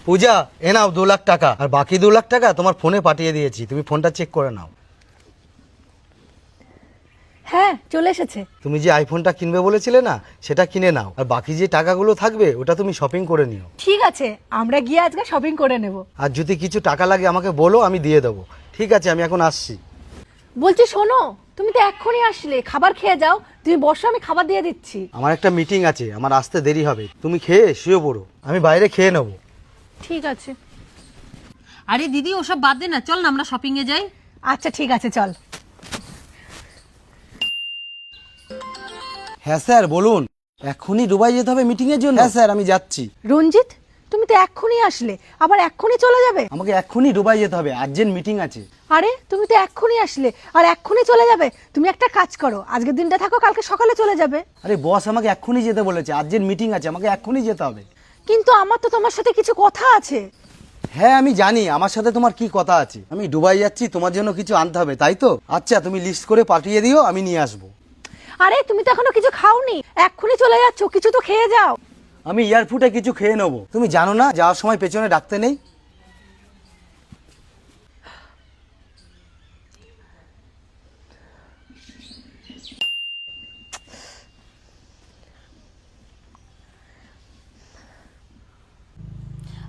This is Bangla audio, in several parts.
পূজা এ নাও 2 লাখ টাকা, আর বাকি 2 লাখ টাকা তোমার ফোনে পাঠিয়ে দিয়েছি, তুমি ফোনটা চেক করে নাও। হ্যাঁ চলে এসেছে। তুমি যে আইফোনটা কিনবে বলেছিলে না, সেটা কিনে নাও, আর বাকি যে টাকাগুলো থাকবে ওটা তুমি শপিং করে নিও। ঠিক আছে, আমরা গিয়ে আজকে শপিং করে নেব। আর যদি কিছু টাকা লাগে আমাকে বলো, আমি দিয়ে দেবো। ঠিক আছে, আমি এখন আসছি। বলছি শোনো, তুমি তো এক্ষুনি আসলে, খাবার খেয়ে যাও। তুমি বসো, আমি খাবার দিয়ে দিচ্ছি। আমার একটা মিটিং আছে, আমার আসতে দেরি হবে, তুমি খেয়ে শুয়ে পড়ো, আমি বাইরে খেয়ে নেবো। ঠিক আছে। আরে দিদি ওসব বাদ দে না, চল না আমরা শপিং এ যাই। আচ্ছা ঠিক আছে, চল। হ্যাঁ স্যার বলুন, এখনই দুবাই যেতে হবে মিটিং এর জন্য? হ্যাঁ স্যার, আমি যাচ্ছি। রঞ্জিত, তুমি তো এক্ষুনি আসলে, আবার এক্ষুনি চলে যাবে? আমাকে এখনই দুবাই যেতে হবে, আর্জেন্ট মিটিং আছে। আরে তুমি তো এক্ষুনি আসলে আর এক্ষুনি চলে যাবে? তুমি একটা কাজ করো, আজকের দিনটা থাকো, কালকে সকালে চলে যাবে। আরে বস আমাকে এক্ষুনি যেতে বলেছে, আর্জেন্ট মিটিং আছে, আমাকে এক্ষুনি যেতে হবে। কিন্তু আমার তো তোমার সাথে কিছু কথা আছে। হ্যাঁ আমি জানি আমার সাথে তোমার কি কথা আছে, আমি দুবাই যাচ্ছি, তোমার জন্য কিছু আনতে হবে, তাই তো? আচ্ছা তুমি লিস্ট করে পাঠিয়ে দিও, আমি নিয়ে আসবো। আরে তুমি তো এখনো কিছু খাওনি, এক্ষুনি চলে যাচ্ছ, কিছু তো খেয়ে যাও। আমি এয়ারপোর্টে কিছু খেয়ে নেবো, তুমি জানো না যাওয়ার সময় পেছনে ডাকতে নেই?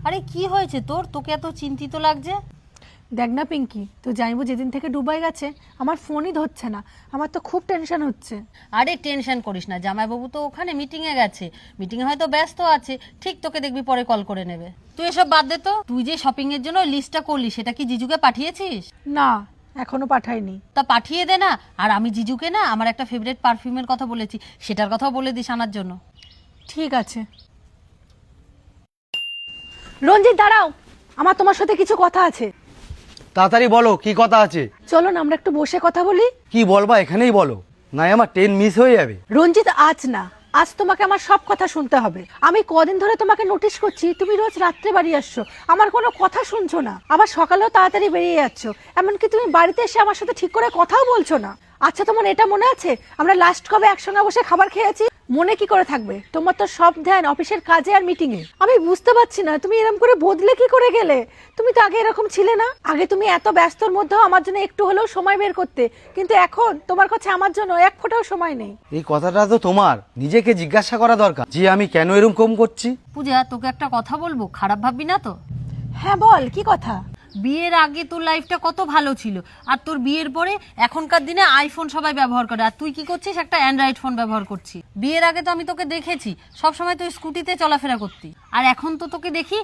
আরে কি হয়েছে তোর, তোকে এত চিন্তিত লাগছে? দেখ না পিঙ্কি, তো জানবো যেদিন থেকে দুবাই গেছে আমার ফোনই ধরছে না, আমার তো খুব টেনশন হচ্ছে। আরে টেনশন করিস না, জামাইবাবু তো ওখানে মিটিং এ গেছে, মিটিং এ হয়তো ব্যস্ত আছে, ঠিক তোকে দেখবি পরে কল করে নেবে। তুই এসব বাদ দে তো, তুই যে শপিং এর জন্য লিস্টটা করলি সেটা কি জিজুকে পাঠিয়েছিস? না, এখনো পাঠাইনি। তা পাঠিয়ে দে না। আর আমি জিজুকে না আমার একটা ফেভারিট পারফিউমের কথা বলেছি, সেটার কথাও বলে দিস আনার জন্য। ঠিক আছে। রঞ্জিত দাঁড়াও, আমার তোমার সাথে কিছু কথা আছে। তাড়াতাড়ি বলো কি কথা আছে। চলো না আমরা একটু বসে কথা বলি। কি বলবা এখানেই বলো, নাই আমার ট্রেন মিস হয়ে যাবে। রঞ্জিত আজ না, আজ তোমাকে আমার সব কথা শুনতে হবে। আমি কদিন ধরে তোমাকে নোটিশ করছি, তুমি রোজ রাত্রে বাড়ি আসছো, আমার কোনো কথা শুনছো না, আবার সকালেও তাড়াতাড়ি বেরিয়ে যাচ্ছ, এমনকি তুমি বাড়িতে এসে আমার সাথে ঠিক করে কথাও বলছো না। আচ্ছা তোমার এটা মনে আছে আমরা লাস্ট কবে একসঙ্গে বসে খাবার খেয়েছি? মনে কি করে থাকবে? তোমার তো সব ধ্যান অফিসের কাজে আর মিটিং এ। আমি বুঝতে পারছি না তুমি এরকম করে বদলে কি করে গেলে। তুমি তো আগে এরকম ছিলে না, আগে তুমি এত ব্যস্তর মধ্যেও আমার জন্য একটু হলেও সময় বের করতে, কিন্তু এখন তোমার কাছে আমার জন্য এক ফোঁটাও সময় নেই। এই কথাটা তো তোমার নিজেকে জিজ্ঞাসা করা দরকার যে আমি কেন এরকম কম করছি। পূজা তোকে একটা কথা বলবো, খারাপ ভাববি না তো? হ্যাঁ বল, কি কথা? বিয়ের আগে তোর লাইফটা কত ভালো ছিল, আর তোর বিয়ের পরে এখনকার দিনে আইফোন সবাই ব্যবহার করে, আর তুই কি করছিস? একটা অ্যান্ড্রয়েড ফোন ব্যবহার করছিস। বিয়ের আগে তো আমি তোকে দেখেছি সব সময় তুই স্কুটিতে চলাফেরা করতি, আর এখন তো তোকে দেখি